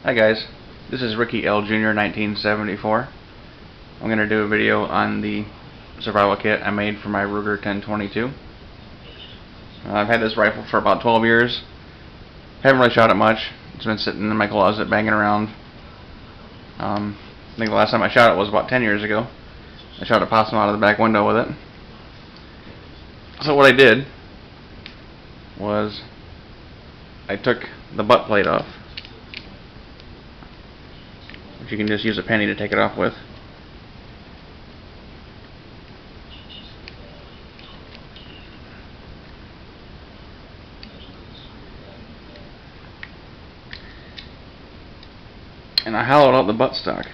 Hi guys, this is Ricky L. Jr. 1974. I'm going to do a video on the survival kit I made for my Ruger 10/22. I've had this rifle for about 12 years. Haven't really shot it much. It's been sitting in my closet banging around. I think the last time I shot it was about 10 years ago. I shot a possum out of the back window with it. So what I did was I took the butt plate off, which you can just use a penny to take it off with. And I hollowed out the buttstock.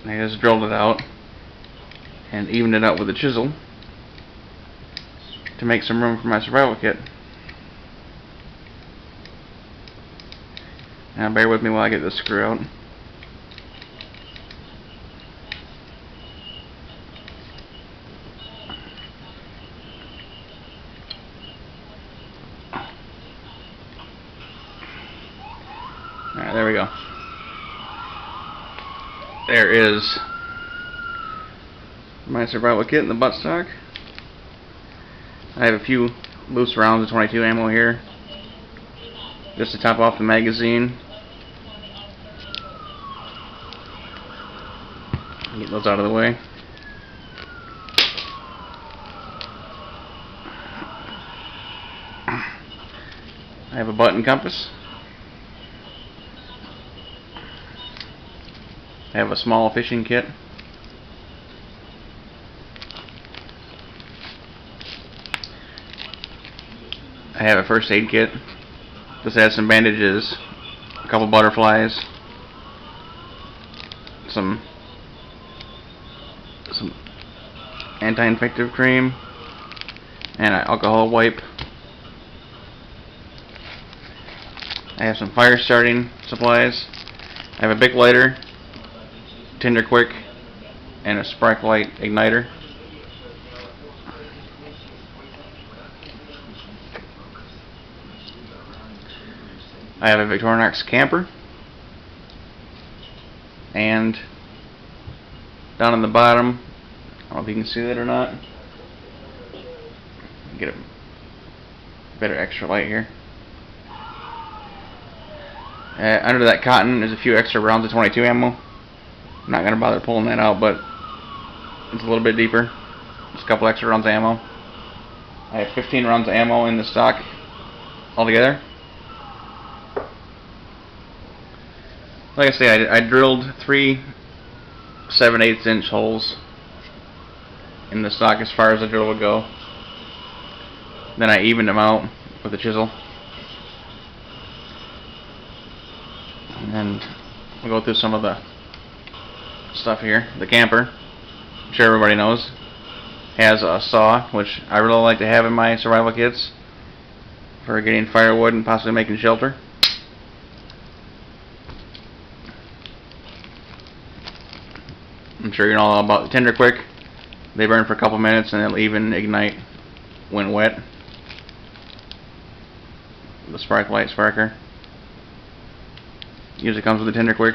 I just drilled it out and evened it out with a chisel to make some room for my survival kit. Now bear with me while I get this screw out. Alright, there we go. There is my survival kit in the buttstock. I have a few loose rounds of 22 ammo here, just to top off the magazine. Get those out of the way. I have a button compass. I have a small fishing kit. I have a first aid kit. This has some bandages, a couple butterflies, some anti-infective cream, and an alcohol wipe. I have some fire starting supplies. I have a Bic lighter, Tinder Quick, and a spark light igniter. I have a Victorinox camper, and down on the bottom, I don't know if you can see that or not. Get a better extra light here. Under that cotton, there's a few extra rounds of 22 ammo. I'm not going to bother pulling that out, but it's a little bit deeper. Just a couple extra rounds of ammo. I have 15 rounds of ammo in the stock altogether. Like I say, I drilled 3 7/8 inch holes in the stock as far as the drill would go. Then I evened them out with a chisel. And we'll go through some of the stuff here. The camper, I'm sure everybody knows, has a saw, which I really like to have in my survival kits for getting firewood and possibly making shelter. I'm sure you know all about the Tinder Quick. They burn for a couple minutes and they'll even ignite when wet. The spark light sparker usually comes with the Tinder Quick.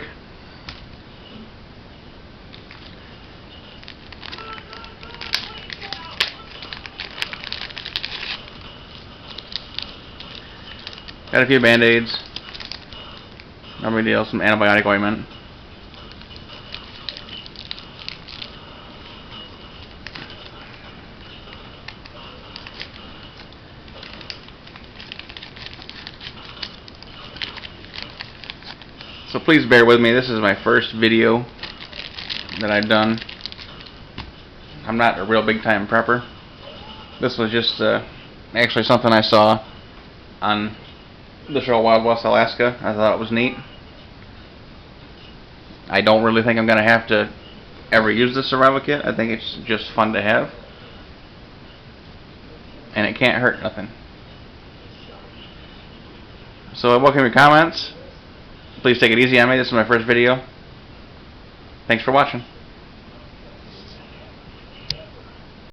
Got a few band-aids. No big deal. Some antibiotic ointment. So please bear with me. This is my first video that I've done. I'm not a real big time prepper. This was just actually something I saw on the show Wild West Alaska. I thought it was neat. I don't really think I'm going to have to ever use this survival kit. I think it's just fun to have. And it can't hurt nothing. So welcome your comments. Please take it easy on me. This is my first video. Thanks for watching.